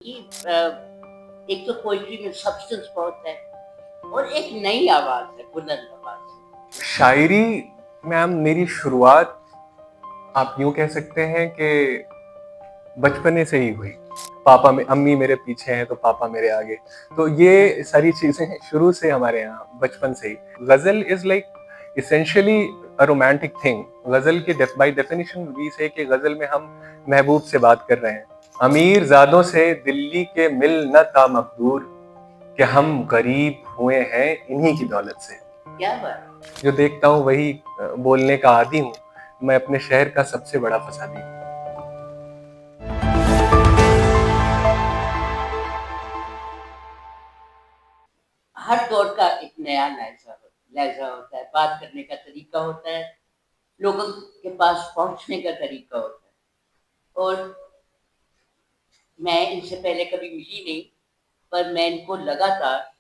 कि एक तो पोएट्री में सब्सटेंस बहुत है और एक नई आवाज़ है, बुलंद आवाज़। शायरी मैम मेरी शुरुआत आप यूँ कह सकते हैं कि बचपने से ही हुई। पापा में अम्मी मेरे पीछे हैं तो पापा मेरे आगे। तो ये सारी चीज़ें शुरू से हमारे यहाँ बचपन से ही। Ghazal is like essentially a romantic thing. Ghazal की बाय डेफिनिशन वी से कि ग़ज़ल में हम महबूब से बात कर रहे हैं। अमीर ज़ादों से दिल्ली के मिल न ता मक़दूर कि हम गरीब हुए हैं इन्हीं की दौलत से। क्या बात! जो देखता हूँ वही बोलने का आदी हूँ। मैं अपने शहर का सबसे बड़ा फसादी हूँ। हर दौर का एक नया लहज़ा होता है, बात करने का तरीका होता है, लोगों के पास पहुँचने का तरीका होता है। और मैं इनसे पहले कभी मिली नहीं, पर मैं इनको लगातार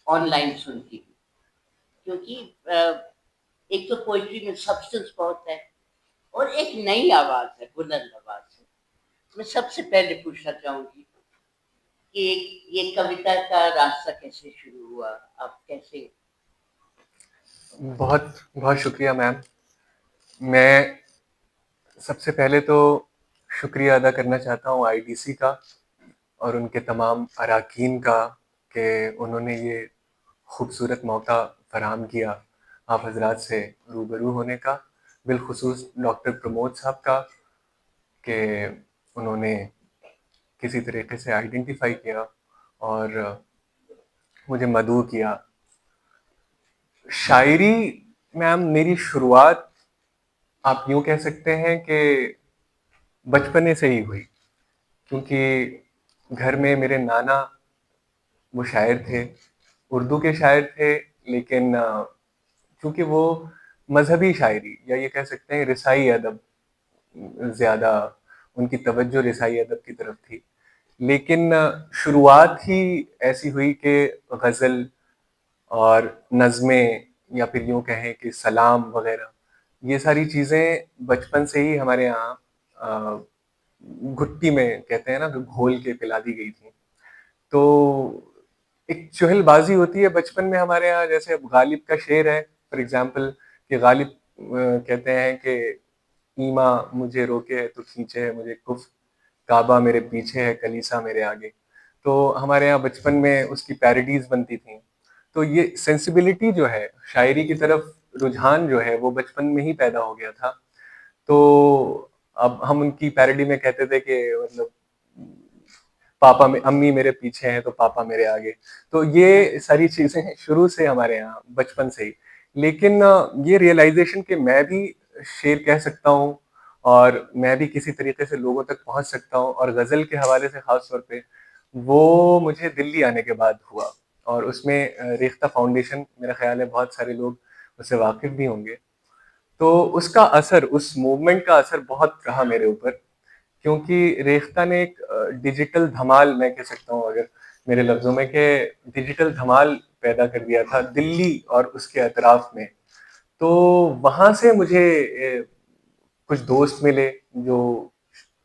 ऑनलाइन सुनती हूँ। क्योंकि एक तो पोएट्री में सब्सटेंस बहुत है और एक नई आवाज़ है, बुलंद आवाज़ है। मैं सबसे पहले पूछना चाहूँगी कि ये कविता का रास्ता कैसे शुरू हुआ? आप कैसे? बहुत बहुत शुक्रिया मैम। मैं सबसे पहले तो शुक्रिया अदा करना चाहता हूँ आईडीसी का और उनके तमाम अरकान का कि उन्होंने ये खूबसूरत मौका फराहम किया आप हजरात से रूबरू होने का। बिलखुसूस डॉक्टर प्रमोद साहब का कि उन्होंने किसी तरीके से आइडेंटिफाई किया और मुझे मदऊ किया। शायरी मैम मेरी शुरुआत आप यूँ कह सकते हैं कि बचपने से ही हुई, क्योंकि घर में मेरे नाना वो शायर थे, उर्दू के शायर थे, लेकिन चूँकि वो मज़हबी शायरी या ये कह सकते हैं रिसाई अदब ज़्यादा उनकी तवज्जो रिसाई अदब की तरफ थी। लेकिन शुरुआत ही ऐसी हुई कि ग़ज़ल और नज़्में या फिर यूँ कहें कि सलाम वग़ैरह, ये सारी चीज़ें बचपन से ही हमारे यहाँ अ, घुट्टी में कहते हैं ना घोल के पिला दी गई थी। तो एक चुहलबाज़ी होती है बचपन में हमारे यहाँ, जैसे अब गालिब का शेर है फॉर एग्ज़ाम्पल कि गालिब कहते हैं कि ईमा मुझे रोके है तो खींचे है मुझे कुफ़्र, काबा मेरे पीछे है कलीसा मेरे आगे। तो हमारे यहाँ बचपन में उसकी पैरोडीज़ बनती थीं। तो ये सेंसिबिलिटी जो है, शायरी की तरफ रुझान जो है वो बचपन में ही पैदा हो गया था। तो अब हम उनकी पैरोडी में कहते थे कि मतलब पापा में अम्मी मेरे पीछे हैं तो पापा मेरे आगे। तो ये सारी चीज़ें शुरू से हमारे यहाँ बचपन से ही। लेकिन ये रियलाइज़ेशन कि मैं भी शेर कह सकता हूँ और मैं भी किसी तरीके से लोगों तक पहुँच सकता हूँ और ग़ज़ल के हवाले से ख़ास तौर पे, वो मुझे दिल्ली आने के बाद हुआ। और उसमें रेख्ता फाउंडेशन मेरा ख़्याल है बहुत सारे लोग उससे वाकिफ़ भी होंगे। तो उसका असर, उस मूवमेंट का असर बहुत रहा मेरे ऊपर, क्योंकि रेख्ता ने एक डिजिटल धमाल मैं कह सकता हूँ अगर मेरे लफ्ज़ों में कि डिजिटल धमाल पैदा कर दिया था दिल्ली और उसके अतराफ में। तो वहाँ से मुझे कुछ दोस्त मिले जो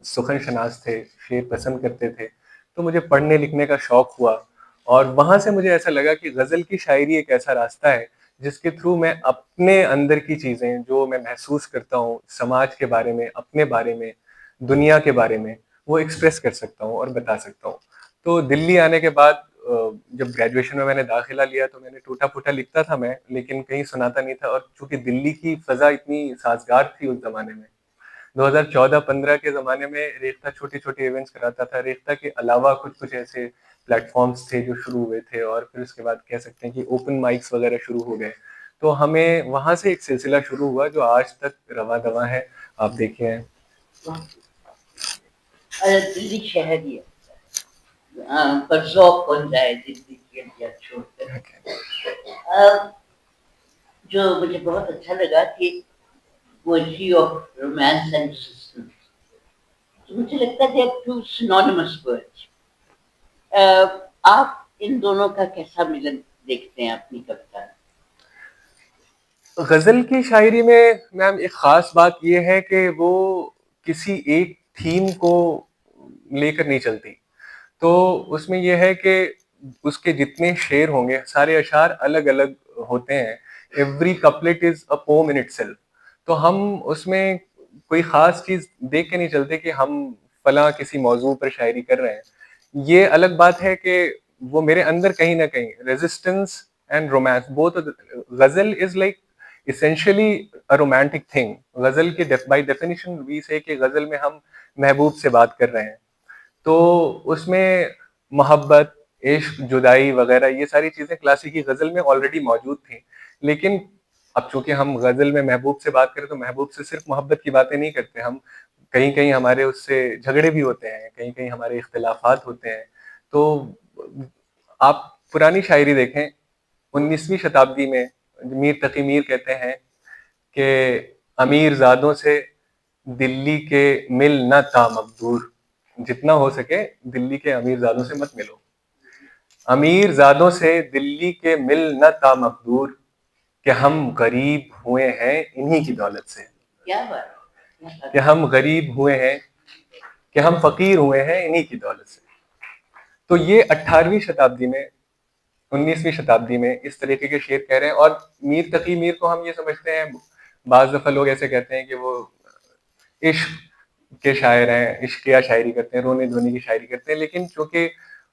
सुख़न शनास थे, शेर पसंद करते थे, तो मुझे पढ़ने लिखने का शौक हुआ और वहाँ से मुझे ऐसा लगा कि ग़ज़ल की शायरी एक ऐसा रास्ता है जिसके थ्रू मैं अपने अंदर की चीज़ें जो मैं महसूस करता हूँ, समाज के बारे में, अपने बारे में, दुनिया के बारे में, वो एक्सप्रेस कर सकता हूँ और बता सकता हूँ। तो दिल्ली आने के बाद जब ग्रेजुएशन में मैंने दाखिला लिया तो मैंने टूटा-फूटा लिखता था मैं, लेकिन कहीं सुनाता नहीं था और चूँकि दिल्ली की फ़ज़ा इतनी साज़गार थी उस ज़माने में, 2014-15 के ज़माने में रेख्ता छोटे-छोटे इवेंट्स कराता था। रेख्ता के अलावा कुछ-कुछ ऐसे प्लेटफ़ॉर्म्स थे जो शुरू हुए थे और फिर उसके बाद कह सकते हैं कि ओपन माइक्स वग़ैरह शुरू हो गए। तो हमें वहाँ से एक सिलसिला शुरू हुआ जो आज तक रवां-दवां है, आप देखे हैं। दिल्ली शहर ही पर ज़ौक़ कौन जाए दिल्ली की गलियाँ छोड़कर। जो मुझे बहुत अच्छा लगा कि poetry of romance and resistance, तो मुझे लगता है they are two synonymous words. आप इन दोनों का कैसा मिलन देखते हैं अपनी कविता में? ग़ज़ल की शायरी में मैम एक ख़ास बात ये है कि वो किसी एक थीम को लेकर नहीं चलती। तो उसमें ये है कि उसके जितने शेर होंगे सारे अशार अलग अलग होते हैं। Every couplet is a poem in itself. तो हम उसमें कोई खास चीज देख के नहीं चलते कि हम फला किसी मौजू पर शायरी कर रहे हैं। ये अलग बात है कि वो मेरे अंदर कहीं ना कहीं रेजिस्टेंस एंड रोमांस बोथ। गजल is like essentially a romantic thing। गजल के बाय डेफिनेशन वी से कि गजल में हम महबूब से बात कर रहे हैं, तो उसमें मोहब्बत, इश्क, जुदाई वगैरह ये सारी चीजें क्लासिकी गजल में ऑलरेडी मौजूद थी। लेकिन अब चूंकि हम गजल में महबूब से बात करें तो महबूब से सिर्फ मोहब्बत की बातें नहीं करते हम, कहीं कहीं हमारे उससे झगड़े भी होते हैं, कहीं कहीं हमारे इख्तिलाफात होते हैं। तो आप पुरानी शायरी देखें, 19वीं शताब्दी में मीर तकी मीर कहते हैं कि अमीर जादों से दिल्ली के मिल न ता मकदूर। जितना हो सके दिल्ली के अमीर जादों से मत मिलो। अमीर जादों से दिल्ली के मिल न ता मकदूर, कि हम गरीब हुए हैं इन्हीं की दौलत से। क्या बात, कि हम गरीब हुए हैं, कि हम फकीर हुए हैं इन्हीं की दौलत से। तो ये 18वीं शताब्दी में, 19वीं शताब्दी में इस तरीके के शेर कह रहे हैं। और मीर तकी मीर को हम ये समझते हैं, बाज दफा लोग ऐसे कहते हैं कि वो इश्क के शायर हैं, इश्किया शायरी करते हैं, रोने धोने की शायरी करते हैं। लेकिन चूंकि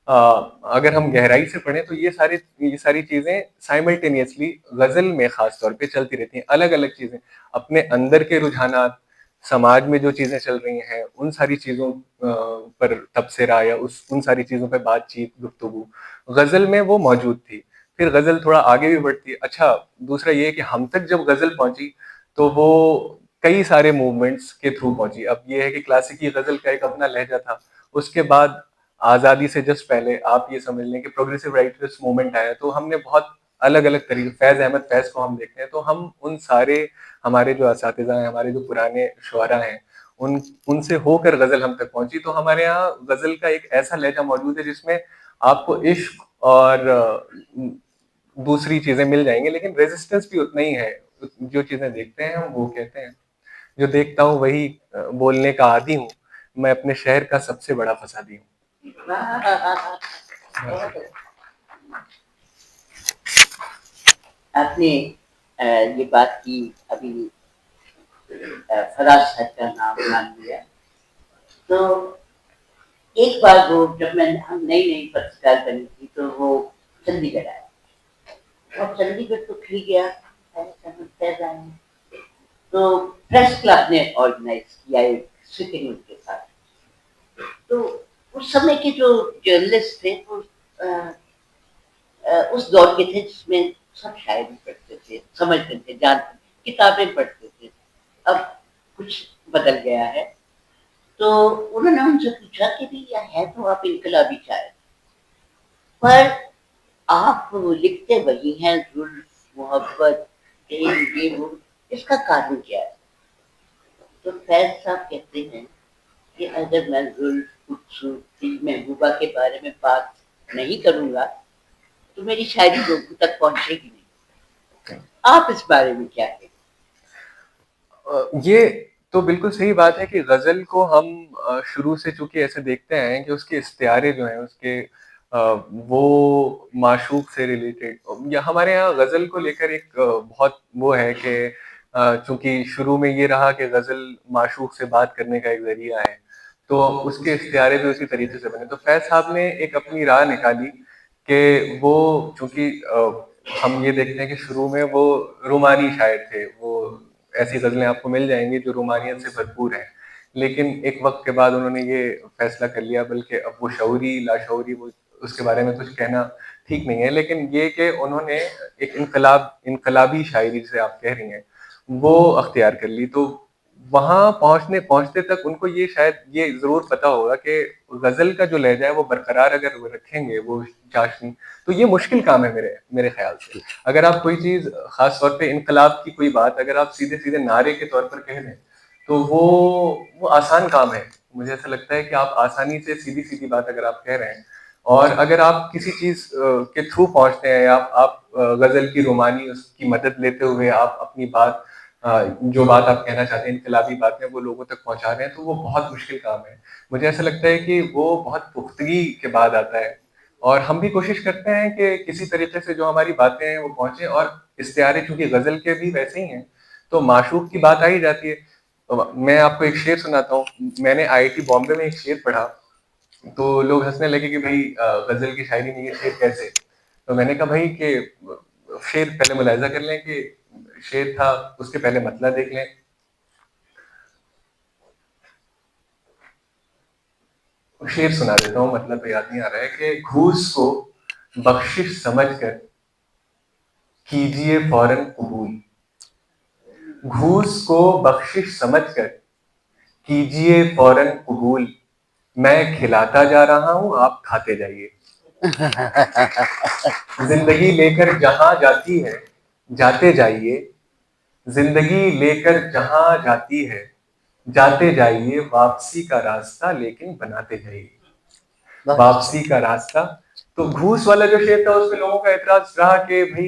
अगर हम गहराई से पढ़ें तो ये सारी चीजें साइमल्टेनियसली गजल में खास तौर पे चलती रहती हैं। अलग अलग चीजें, अपने अंदर के रुझानात, समाज में जो चीजें चल रही हैं उन सारी चीजों पर तबसरा या उन सारी चीजों पर बातचीत, गुफ्तगू गजल में वो मौजूद थी। फिर गजल थोड़ा आगे भी बढ़ती है। अच्छा, दूसरा ये कि हम तक जब गजल पहुंची तो वो कई सारे मूवमेंट्स के थ्रू पहुंची। अब ये है कि क्लासिकी गजल का एक अपना लहजा था, उसके बाद आजादी से जस्ट पहले आप ये समझ लें कि प्रोग्रेसिव राइटर्स मूवमेंट आया, तो हमने बहुत अलग अलग तरीके, फैज अहमद फैज को हम देखते हैं तो हम उन सारे, हमारे जो असातिज़ा हैं, हमारे जो पुराने शुअरा हैं, उनसे होकर गजल हम तक पहुंची। तो हमारे यहाँ गजल का एक ऐसा लहजा मौजूद है जिसमें आपको इश्क और दूसरी चीजें मिल जाएंगी, लेकिन रेजिस्टेंस भी उतना ही है। जो चीजें देखते हैं हम वो कहते हैं, जो देखता हूँ वही बोलने का आदी हूँ, मैं अपने शहर का सबसे बड़ा फसादी हूँ। आपने ये बात की अभी फराज साहब का नाम मान लिया, तो एक बार वो जब मैं हम नई नई पत्रकार बनी थी तो वो चंडीगढ़ आया और चंडीगढ़ तो खिल गया तो प्रेस क्लब ने ऑर्गेनाइज किया एक सिटिंग उनके साथ। तो उस समय के जो जर्नलिस्ट थे वो उस दौर के थे जिसमें सब शायरी पढ़ते थे, समझते थे, जानते थे, किताबें पढ़ते थे। अब कुछ बदल गया है। तो उन्होंने उनसे पूछा कि भी यह है तो आप इनकलाबी शायर, पर आप लिखते वही हैं जुल्फ, मोहब्बत, ये वो, इसका कारण क्या है? तो फैज साहब कहते हैं कि अगर मैं जुल्फ, खूबसूरती, महबूबा के बारे में बात नहीं करूंगा तो मेरी शायरी लोगों तक पहुंचेगी नहीं। आप इस बारे में क्या कहते? ये तो बिल्कुल सही बात है कि गजल को हम शुरू से चूंकि ऐसे देखते हैं कि उसके इस्तियारे जो हैं उसके वो माशूक से रिलेटेड, या हमारे यहाँ गजल को लेकर एक बहुत वो है कि चूंकि शुरू में ये रहा कि गजल माशूक से बात करने का एक जरिया है, तो उसके इस्तियारे भी उसी तरीके से बने। तो फैज साहब ने एक अपनी राह निकाली कि वो, चूंकि हम ये देखते हैं कि शुरू में वो रोमानी शायर थे, वो ऐसी गजलें आपको मिल जाएंगी जो रोमानियत से भरपूर है। लेकिन एक वक्त के बाद उन्होंने ये फैसला कर लिया, बल्कि अब वो शौरी लाशौरी वो उसके बारे में कुछ कहना ठीक नहीं है, लेकिन ये कि उन्होंने एक इनकलाबी शायरी जिसे आप कह रही हैं वो अख्तियार कर ली। तो वहां पहुंचते तक उनको ये शायद ये जरूर पता होगा कि गजल का जो लहजा है वो बरकरार अगर वो रखेंगे वो चाशनी, तो ये मुश्किल काम है मेरे मेरे ख्याल से। अगर आप कोई चीज, खास तौर पे इनकलाब की कोई बात अगर आप सीधे सीधे नारे के तौर पर कह दें तो वो आसान काम है। मुझे ऐसा लगता है कि आप आसानी से सीधी सीधी बात अगर आप कह रहे हैं, और अगर आप किसी चीज के थ्रू पहुंचते हैं, आप गजल की रोमानी उसकी मदद लेते हुए आप अपनी बात जो बात आप कहना चाहते हैं, इनकलाबी बातें वो लोगों तक पहुँचा रहे हैं, तो वो बहुत मुश्किल काम है। मुझे ऐसा लगता है कि वो बहुत पुख्तगी के बाद आता है और हम भी कोशिश करते हैं कि किसी तरीके से जो हमारी बातें हैं वो पहुँचे और इस्तिआरे चूँकि ग़ज़ल के भी वैसे ही हैं, तो माशूक़ की बात आ ही जाती है। मैं आपको एक शेर सुनाता हूँ। मैंने आईआईटी बॉम्बे में एक शेर पढ़ा, तो लोग हँसने लगे कि भई ग़ज़ल की शायरी में ये शेर कैसे? तो मैंने कहा भई कि शेर पहले मुलाहिज़ा कर लें कि शेर था, उसके पहले मतला देख लें। शेर सुना देता हूँ, मतलब तो याद नहीं आ रहा है कि घूस को बख्शिश समझकर कीजिए फ़ौरन कबूल। घूस को बख्शिश समझकर कीजिए फ़ौरन कबूल। मैं खिलाता जा रहा हूँ, आप खाते जाइए। ज़िंदगी लेकर जहाँ जाती है, जाते जाइए। ज़िंदगी लेकर जहाँ जाती है, जाते जाइए। वापसी का रास्ता लेकिन बनाते जाइए। वापसी का रास्ता। तो घूस वाला जो शेर था उसमें लोगों का एतराज रहा कि भाई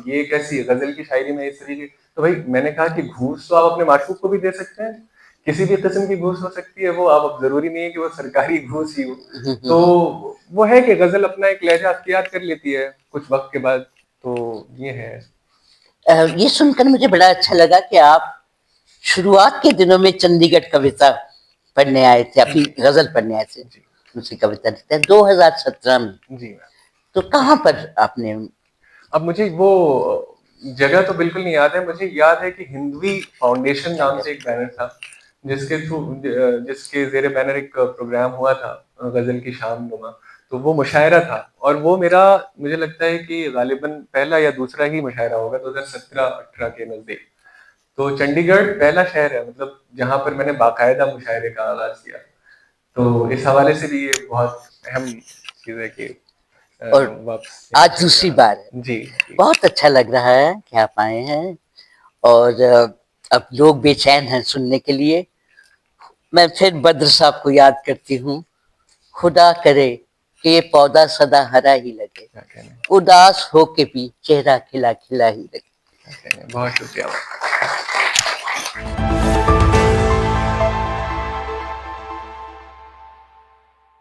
ये कैसी गजल की शायरी में इस तरीके। तो भाई मैंने कहा कि घूस तो आप अपने माशूक को भी दे सकते हैं, किसी भी किस्म की घूस हो सकती है, वो आप जरूरी नहीं है कि वो सरकारी घूस ही हो। तो वो है कि गजल अपना एक लहजा अख्तियार कर लेती है कुछ वक्त के बाद। तो ये है। ये सुनकर मुझे बड़ा अच्छा लगा कि आप शुरुआत के दिनों में चंडीगढ़ कविता पढ़ने आए थे, अपनी गजल पढ़ने आए थे, उनकी कविता लिखते हैं 2017 में। जी। तो कहाँ पर आपने? अब मुझे वो जगह तो बिल्कुल नहीं याद है। मुझे याद है कि हिंदवी फाउंडेशन नाम से एक बैनर था, जिसके थ्रू जिसके ज़ेरे बैनर एक प्रोग्राम हुआ था, गज़ल की शाम नुमा। तो वो मुशायरा था और वो मेरा मुझे लगता है कि गालिबन पहला या दूसरा ही मुशायरा होगा 2017-18 के नज़दीक। तो चंडीगढ़ पहला शहर है मतलब जहाँ पर मैंने बाकायदा मुशायरे का आगाज़ किया। तो इस हवाले से भी ये बहुत अहम चीज़ है कि और वापस आज दूसरी बार है। जी। बहुत अच्छा लग रहा है कि आप आए हैं और अब लोग बेचैन हैं सुनने के लिए। मैं फिर बद्र साहब को याद करती हूँ, खुदा करे कि ये पौधा सदा हरा ही लगे, उदास हो के भी चेहरा खिला खिला ही लगे। बहुत शुक्रिया।